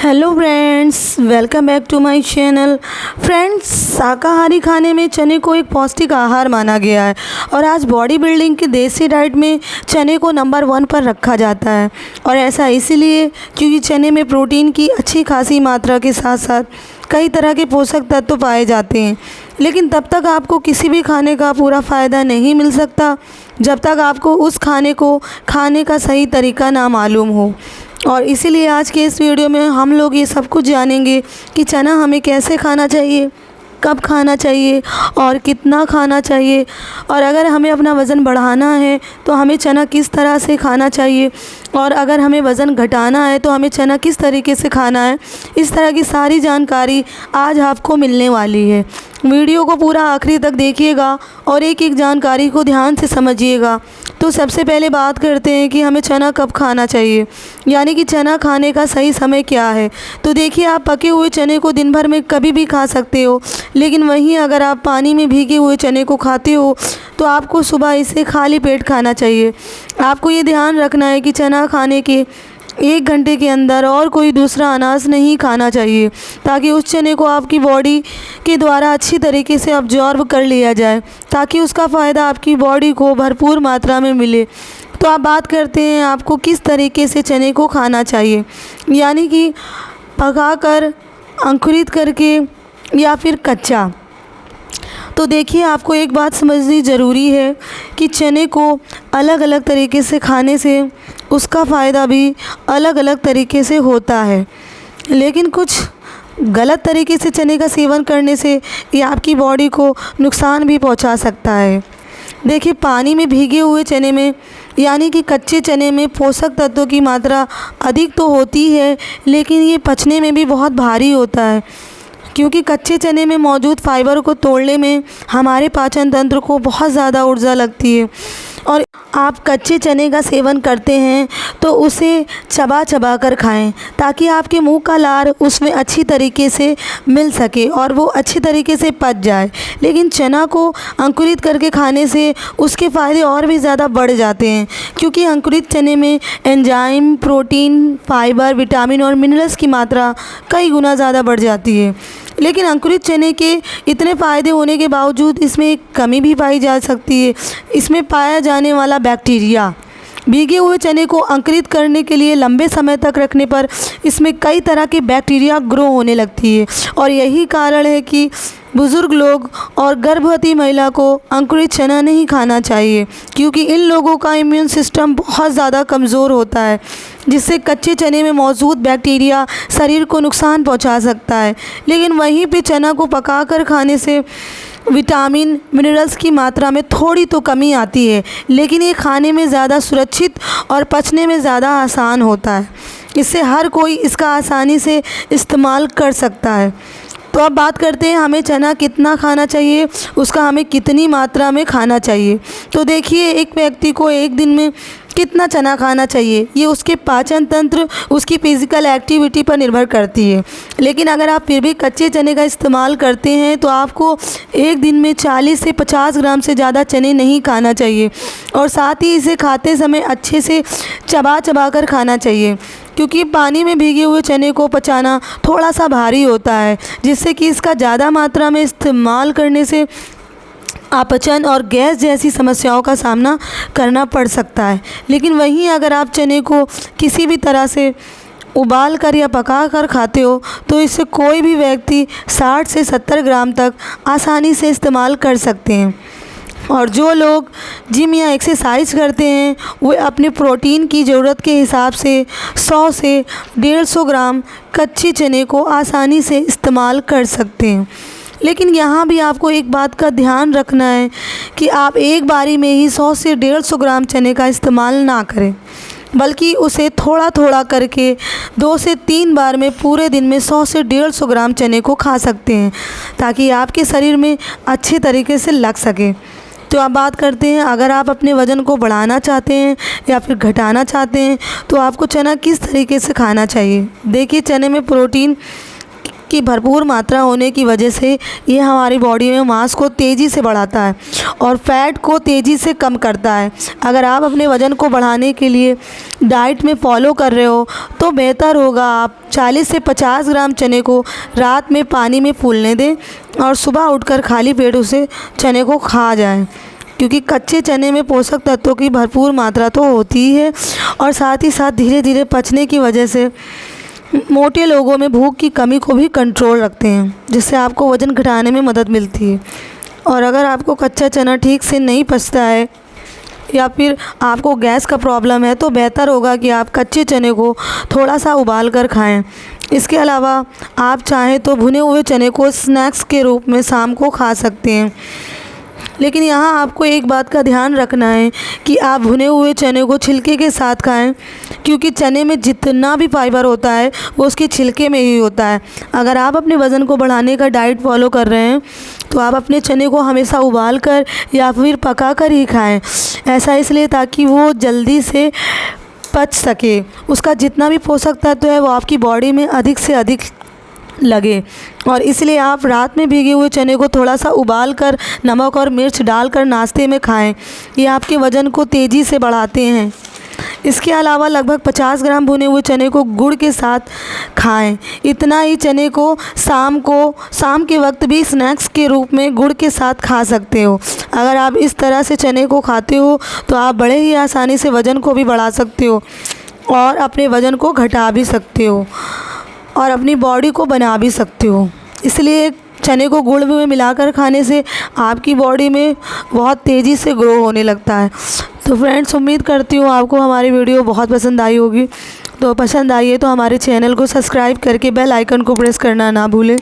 Hello friends, welcome back to my channel. Friends, शाकाहारी खाने में चने को एक पौष्टिक आहार माना गया है और आज बॉडी बिल्डिंग की देसी डाइट में चने को नंबर 1 पर रखा जाता है। और ऐसा इसीलिए क्योंकि चने में प्रोटीन की अच्छी खासी मात्रा के साथ साथ कई तरह के पोषक तत्व पाए जाते हैं। लेकिन तब तक आपको किसी भी खाने का पूरा फ़ायदा नहीं मिल सकता जब तक आपको उस खाने को खाने का सही तरीका ना मालूम हो। और इसीलिए आज के इस वीडियो में हम लोग ये सब कुछ जानेंगे कि चना हमें कैसे खाना चाहिए, कब खाना चाहिए और कितना खाना चाहिए। और अगर हमें अपना वज़न बढ़ाना है तो हमें चना किस तरह से खाना चाहिए, और अगर हमें वज़न घटाना है तो हमें चना किस तरीके से खाना है। इस तरह की सारी जानकारी आज आपको मिलने वाली है। वीडियो को पूरा आखिरी तक देखिएगा और एक एक जानकारी को ध्यान से समझिएगा। तो सबसे पहले बात करते हैं कि हमें चना कब खाना चाहिए, यानी कि चना खाने का सही समय क्या है। तो देखिए, आप पके हुए चने को दिन भर में कभी भी खा सकते हो, लेकिन वहीं अगर आप पानी में भीगे हुए चने को खाते हो तो आपको सुबह इसे खाली पेट खाना चाहिए। आपको ये ध्यान रखना है कि चना खाने के 1 घंटे के अंदर और कोई दूसरा अनाज नहीं खाना चाहिए, ताकि उस चने को आपकी बॉडी के द्वारा अच्छी तरीके से अब्जॉर्ब कर लिया जाए, ताकि उसका फ़ायदा आपकी बॉडी को भरपूर मात्रा में मिले। तो आप बात करते हैं आपको किस तरीके से चने को खाना चाहिए, यानी कि पकाकर, अंकुरित करके या फिर कच्चा। तो देखिए, आपको एक बात समझनी ज़रूरी है कि चने को अलग अलग तरीके से खाने से उसका फ़ायदा भी अलग अलग तरीके से होता है, लेकिन कुछ गलत तरीके से चने का सेवन करने से ये आपकी बॉडी को नुकसान भी पहुंचा सकता है। देखिए, पानी में भीगे हुए चने में, यानी कि कच्चे चने में पोषक तत्वों की मात्रा अधिक तो होती है, लेकिन ये पचने में भी बहुत भारी होता है, क्योंकि कच्चे चने में मौजूद फाइबर को तोड़ने में हमारे पाचन तंत्र को बहुत ज़्यादा ऊर्जा लगती है। और आप कच्चे चने का सेवन करते हैं तो उसे चबा चबा कर खाएं, ताकि आपके मुंह का लार उसमें अच्छी तरीके से मिल सके और वो अच्छी तरीके से पच जाए। लेकिन चना को अंकुरित करके खाने से उसके फ़ायदे और भी ज़्यादा बढ़ जाते हैं, क्योंकि अंकुरित चने में एंजाइम, प्रोटीन, फाइबर, विटामिन और मिनरल्स की मात्रा कई गुना ज़्यादा बढ़ जाती है। लेकिन अंकुरित चने के इतने फ़ायदे होने के बावजूद इसमें एक कमी भी पाई जा सकती है। इसमें पाया जाने वाला बैक्टीरिया, भीगे हुए चने को अंकुरित करने के लिए लंबे समय तक रखने पर इसमें कई तरह के बैक्टीरिया ग्रो होने लगती है। और यही कारण है कि बुज़ुर्ग लोग और गर्भवती महिला को अंकुरित चना नहीं खाना चाहिए, क्योंकि इन लोगों का इम्यून सिस्टम बहुत ज़्यादा कमज़ोर होता है, जिससे कच्चे चने में मौजूद बैक्टीरिया शरीर को नुकसान पहुंचा सकता है। लेकिन वहीं पे चना को पकाकर खाने से विटामिन, मिनरल्स की मात्रा में थोड़ी तो कमी आती है, लेकिन ये खाने में ज़्यादा सुरक्षित और पचने में ज़्यादा आसान होता है। इससे हर कोई इसका आसानी से इस्तेमाल कर सकता है। तो अब बात करते हैं हमें चना कितना खाना चाहिए, उसका हमें कितनी मात्रा में खाना चाहिए। तो देखिए, एक व्यक्ति को एक दिन में कितना चना खाना चाहिए, ये उसके पाचन तंत्र, उसकी फ़िज़िकल एक्टिविटी पर निर्भर करती है। लेकिन अगर आप फिर भी कच्चे चने का इस्तेमाल करते हैं तो आपको एक दिन में 40 से 50 ग्राम से ज़्यादा चने नहीं खाना चाहिए, और साथ ही इसे खाते समय अच्छे से चबा चबा कर खाना चाहिए, क्योंकि पानी में भीगे हुए चने को पचाना थोड़ा सा भारी होता है, जिससे कि इसका ज़्यादा मात्रा में इस्तेमाल करने से अपचन और गैस जैसी समस्याओं का सामना करना पड़ सकता है। लेकिन वहीं अगर आप चने को किसी भी तरह से उबाल कर या पका कर खाते हो तो इससे कोई भी व्यक्ति 60 से 70 ग्राम तक आसानी से इस्तेमाल कर सकते हैं। और जो लोग जिम या एक्सरसाइज करते हैं वे अपने प्रोटीन की ज़रूरत के हिसाब से 100 से 150 ग्राम कच्चे चने को आसानी से इस्तेमाल कर सकते हैं। लेकिन यहाँ भी आपको एक बात का ध्यान रखना है कि आप एक बारी में ही 100 से 150 ग्राम चने का इस्तेमाल ना करें, बल्कि उसे थोड़ा थोड़ा करके 2 से 3 बार में पूरे दिन में 100 से 150 ग्राम चने को खा सकते हैं, ताकि आपके शरीर में अच्छे तरीके से लग सके। तो आप बात करते हैं, अगर आप अपने वज़न को बढ़ाना चाहते हैं या फिर घटाना चाहते हैं तो आपको चना किस तरीके से खाना चाहिए। देखिए, चने में प्रोटीन की भरपूर मात्रा होने की वजह से ये हमारी बॉडी में मांस को तेज़ी से बढ़ाता है और फैट को तेज़ी से कम करता है। अगर आप अपने वज़न को बढ़ाने के लिए डाइट में फॉलो कर रहे हो तो बेहतर होगा आप 40 से 50 ग्राम चने को रात में पानी में फूलने दें और सुबह उठकर खाली पेट उसे चने को खा जाएं, क्योंकि कच्चे चने में पोषक तत्वों की भरपूर मात्रा तो होती ही है और साथ ही साथ धीरे धीरे पचने की वजह से मोटे लोगों में भूख की कमी को भी कंट्रोल रखते हैं, जिससे आपको वज़न घटाने में मदद मिलती है। और अगर आपको कच्चा चना ठीक से नहीं पचता है या फिर आपको गैस का प्रॉब्लम है तो बेहतर होगा कि आप कच्चे चने को थोड़ा सा उबाल कर खाएं। इसके अलावा आप चाहें तो भुने हुए चने को स्नैक्स के रूप में शाम को खा सकते हैं। लेकिन यहाँ आपको एक बात का ध्यान रखना है कि आप भुने हुए चने को छिलके के साथ खाएं, क्योंकि चने में जितना भी फाइबर होता है वो उसके छिलके में ही होता है। अगर आप अपने वज़न को बढ़ाने का डाइट फॉलो कर रहे हैं तो आप अपने चने को हमेशा उबाल कर या फिर पका कर ही खाएं। ऐसा इसलिए ताकि वो जल्दी से पच सके, उसका जितना भी पोषक तत्व है वो आपकी बॉडी में अधिक से अधिक लगे। और इसलिए आप रात में भीगे हुए चने को थोड़ा सा उबाल कर नमक और मिर्च डालकर नाश्ते में खाएं। ये आपके वज़न को तेज़ी से बढ़ाते हैं। इसके अलावा लगभग 50 ग्राम भुने हुए चने को गुड़ के साथ खाएं। इतना ही चने को शाम के वक्त भी स्नैक्स के रूप में गुड़ के साथ खा सकते हो। अगर आप इस तरह से चने को खाते हो तो आप बड़े ही आसानी से वज़न को भी बढ़ा सकते हो और अपने वज़न को घटा भी सकते हो और अपनी बॉडी को बना भी सकते हो। इसलिए चने को गुड़ में मिलाकर खाने से आपकी बॉडी में बहुत तेज़ी से ग्रो होने लगता है। तो फ्रेंड्स, उम्मीद करती हूँ आपको हमारी वीडियो बहुत पसंद आई होगी। तो पसंद आई है तो हमारे चैनल को सब्सक्राइब करके बेल आइकन को प्रेस करना ना भूलें।